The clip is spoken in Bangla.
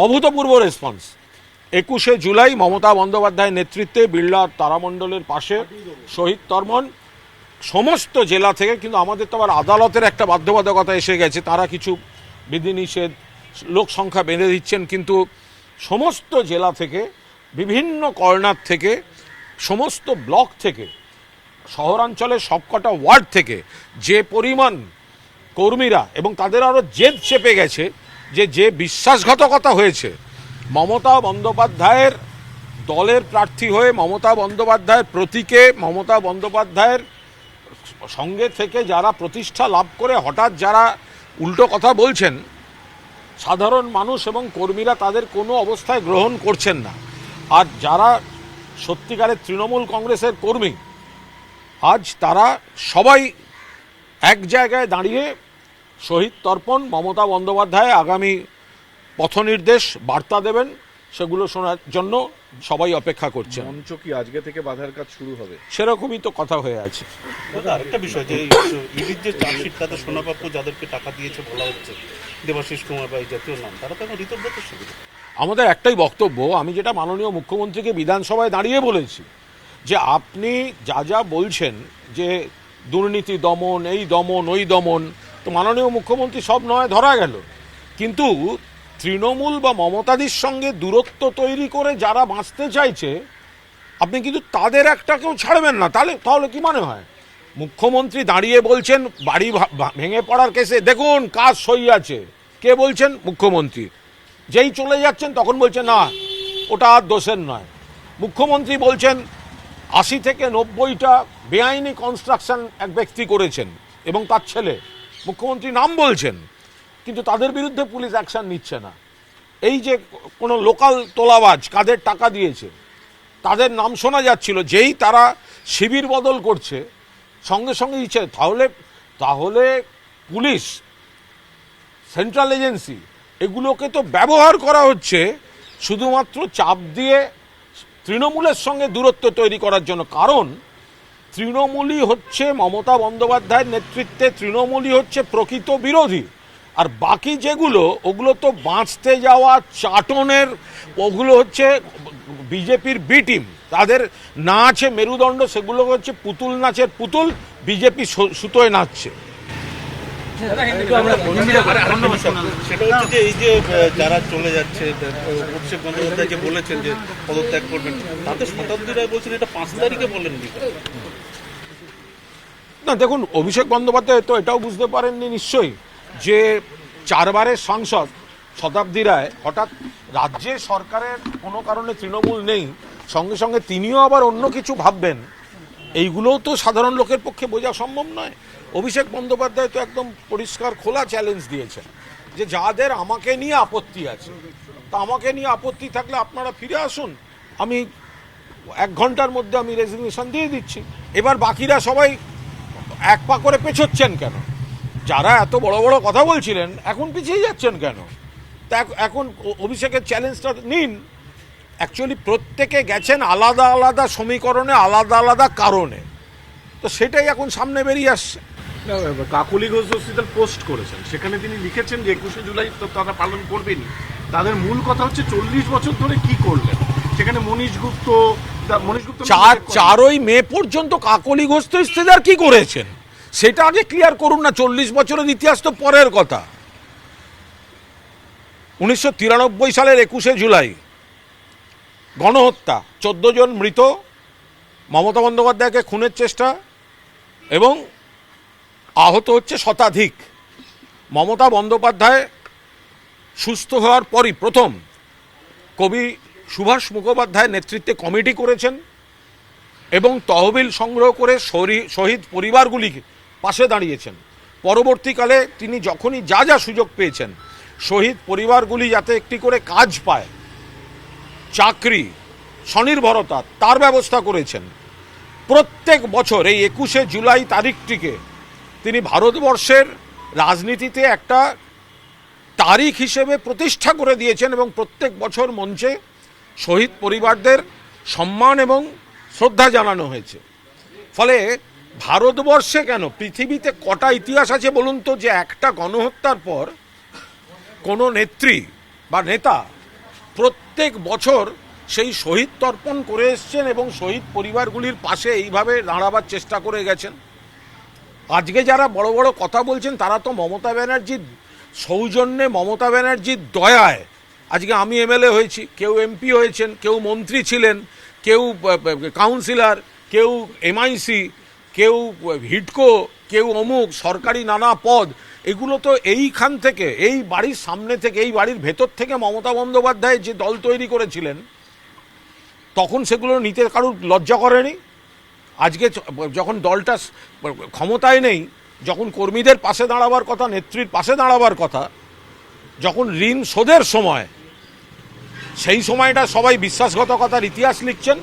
অভূতপূর্ব রেসপন্স। 21শে জুলাই মমতা বন্দ্যোপাধ্যায়ের নেতৃত্বে বিড়লা তারামণ্ডলের পাশে শহীদ তর্পণ সমস্ত জেলা থেকে, কিন্তু আমাদের তো আবার আদালতের একটা বাধ্যবাধকতা এসে গেছে, তারা কিছু বিধিনিষেধ লোক সংখ্যা বেঁধে দিচ্ছেন, কিন্তু সমস্ত জেলা থেকে, বিভিন্ন কর্নার থেকে, সমস্ত ব্লক থেকে, শহরাঞ্চলের সবকটা ওয়ার্ড থেকে যে পরিমাণ কর্মীরা, এবং তাদের আরও জেদ চেপে গেছে যে বিশ্বাসঘাতকতা হয়েছে মমতা বন্দ্যোপাধ্যায়ের দলের প্রার্থী হয়ে, মমতা বন্দ্যোপাধ্যায়ের প্রতীকে, মমতা বন্দ্যোপাধ্যায়ের সঙ্গে থেকে যারা প্রতিষ্ঠা লাভ করে হঠাৎ যারা উল্টো কথা বলছেন, সাধারণ মানুষ এবং কর্মীরা তাদের কোনো অবস্থায় গ্রহণ করছেন না। আর যারা সত্যিকারের তৃণমূল কংগ্রেসের কর্মী, আজ তারা সবাই এক জায়গায় দাঁড়িয়ে শহীদ তর্পণ, মমতা বন্দ্যোপাধ্যায় আগামী পথনির্দেশ বার্তা দেবেন, সেগুলো শোনার জন্য সবাই অপেক্ষা করছে। মঞ্চ কি আজকে থেকে বাঁধার কাজ শুরু হবে? সেরকমই তো কথা হয়ে আছে। আরেকটা বিষয়, যে ইডির যে চার্জশিট, তাদের শোনাপ্রাপ্য যাদেরকে টাকা দিয়েছে বলা হচ্ছে দেবাশিস কুমার বা এই জাতীয় নাম, তারা তো এখন ঋতব্রতের সুবিধা। আমাদের একটাই বক্তব্য, আমি যেটা মাননীয় মুখ্যমন্ত্রীকে বিধানসভায় দাঁড়িয়ে বলেছি, যে আপনি যা যা বলছেন যে দুর্নীতি দমন, এই দমন, ওই দমন, তো মাননীয় মুখ্যমন্ত্রী সব নয় ধরা গেল, কিন্তু তৃণমূল বা মমতাদির সঙ্গে দূরত্ব তৈরি করে যারা বাঁচতে চাইছে, আপনি কিন্তু তাদের একটাকেও ছাড়বেন না। তাহলে কি মানে হয়? মুখ্যমন্ত্রী দাঁড়িয়ে বলছেন বাড়ি ভেঙে পড়ার কেসে দেখুন কাজ সই আছে, কে বলছেন? মুখ্যমন্ত্রী। যেই চলে যাচ্ছেন তখন বলছেন না, ওটা আর দোষের নয়। মুখ্যমন্ত্রী বলছেন 80 থেকে 90টা বেআইনি কনস্ট্রাকশন এক ব্যক্তি করেছেন এবং তার ছেলে, মুখ্যমন্ত্রী নাম বলছেন, কিন্তু তাদের বিরুদ্ধে পুলিশ অ্যাকশন নিচ্ছে না। এই যে কোনো লোকাল তোলাবাজ কাদের টাকা দিয়েছে তাদের নাম শোনা যাচ্ছিল, যেই তারা শিবির বদল করছে সঙ্গে সঙ্গে দিচ্ছে। তাহলে পুলিশ, সেন্ট্রাল এজেন্সি, এগুলোকে তো ব্যবহার করা হচ্ছে শুধুমাত্র চাপ দিয়ে তৃণমূলের সঙ্গে দূরত্ব তৈরি করার জন্য। কারণ তৃণমূলই হচ্ছে মমতা বন্দ্যোপাধ্যায়ের নেতৃত্বে, তৃণমূলই হচ্ছে প্রকৃত বিরোধী। আর বাকি যেগুলো, ওগুলো তো বাঁচতে যাওয়া চাটনের, ওগুলো হচ্ছে বিজেপির বি টিম, তাদের না আছে মেরুদণ্ড, সেগুলো হচ্ছে পুতুল নাচের পুতুল, বিজেপি সুতোয় নাচছে। সেটা হচ্ছে যে এই যে যারা চলে যাচ্ছে, অভিষেক বন্দ্যোপাধ্যায় যে বলেছেন যে পদত্যাগ করবেন, তাতে শতাব্দী রায় বলছেন এটা 5 তারিখে বলেন না। দেখুন, অভিষেক বন্দ্যোপাধ্যায় তো এটাও বুঝতে পারেননি নিশ্চয়ই যে 4 বারের সাংসদ শতাব্দী রায় হঠাৎ রাজ্যের সরকারের কোনো কারণে তৃণমূল নেই, সঙ্গে সঙ্গে তিনিও আবার অন্য কিছু ভাববেন, এইগুলোও তো সাধারণ লোকের পক্ষে বোঝা সম্ভব নয়। অভিষেক বন্দ্যোপাধ্যায় তো একদম পরিষ্কার খোলা চ্যালেঞ্জ দিয়েছেন যে যাদের আমাকে নিয়ে আপত্তি আছে, তা আমাকে নিয়ে আপত্তি থাকলে আপনারা ফিরে আসুন, আমি 1 ঘন্টার মধ্যে আমি রেজিগনেশন দিয়ে দিচ্ছি। এবার বাকিরা সবাই এক পা করে পেছোচ্ছেন কেন? যারা এত বড় বড় কথা বলছিলেন এখন পিছিয়ে যাচ্ছেন কেন? তা এখন অভিষেকের চ্যালেঞ্জটা নিন। অ্যাকচুয়ালি প্রত্যেকে গেছেন আলাদা আলাদা সমীকরণে, আলাদা আলাদা কারণে, তো সেটাই এখন সামনে বেরিয়ে আসছে। কাকলি ঘোষ দস্তিদার পোস্ট করেছেন, সেখানে তিনি লিখেছেন যে 21শে জুলাই তো তারা পালন করবেনই। তাদের মূল কথা হচ্ছে 40 বছর ধরে কি করলেন। সেখানে মনীশ গুপ্ত 4ই মে পর্যন্ত কাকলি ঘোষ দস্তিদার কি করেছেন সেটা আগে ক্লিয়ার করুন না। 40 বছরের ইতিহাস তো পরের কথা। 1993 সালের 21শে জুলাই গণহত্যা, 14 জন মৃত, মমতা বন্দ্যোপাধ্যায়কে খুনের চেষ্টা এবং আহত হচ্ছে শতাধিক। মমতা বন্দ্যোপাধ্যায় সুস্থ হওয়ার পরই প্রথম কবি সুভাষ মুখোপাধ্যায়ের নেতৃত্বে কমিটি করেছেন এবং তহবিল সংগ্রহ করে শহীদ পরিবারগুলিকে পাশে দাঁড়িয়েছেন। পরবর্তীকালে তিনি যখনই যা যা সুযোগ পেয়েছেন, শহীদ পরিবারগুলি যাতে একটি করে কাজ পায়, চাকরি, স্বনির্ভরতা, তার ব্যবস্থা করেছেন। প্রত্যেক বছর এই 21শে জুলাই তারিখটিকে তিনি ভারতবর্ষের রাজনীতিতে একটা তারিখ হিসেবে প্রতিষ্ঠা করে দিয়েছেন এবং প্রত্যেক বছর মঞ্চে শহীদ পরিবারদের সম্মান এবং শ্রদ্ধা জানানো হয়েছে। ফলে ভারতবর্ষে কেন, পৃথিবীতে কটা ইতিহাস আছে বলুন তো, যে একটা গণহত্যার পর কোনো নেত্রী বা নেতা প্রত্যেক বছর সেই শহীদ তর্পণ করে এসছেন এবং শহীদ পরিবারগুলির পাশে এইভাবে দাঁড়াবার চেষ্টা করে গেছেন। আজকে যারা বড় বড় কথা বলছেন তারা তো মমতা ব্যানার্জির সৌজন্যে, মমতা ব্যানার্জির দয়ায় আজকে আমি এমএলএ হয়েছি, কেউ এমপি হয়েছেন, কেউ মন্ত্রী ছিলেন, কেউ কাউন্সিলর, কেউ এমআইসি, কেউ হিডকো, কেউ অমুক সরকারি নানা পদ। এগুলো তো এইখান থেকে, এই বাড়ির সামনে থেকে, এই বাড়ির ভেতর থেকে মমতা বন্দ্যোপাধ্যায় যে দল তৈরি করেছিলেন তখন সেগুলো নিতে কারুর লজ্জা করেনি। আজকে যখন দলটা ক্ষমতায় নেই, যখন কর্মীদের পাশে দাঁড়াবার কথা, নেত্রীর পাশে দাঁড়াবার কথা, যখন ঋণ শোধের সময়, সেই সময়টা সবাই বিশ্বাসঘাতকতার ইতিহাস লিখছেন।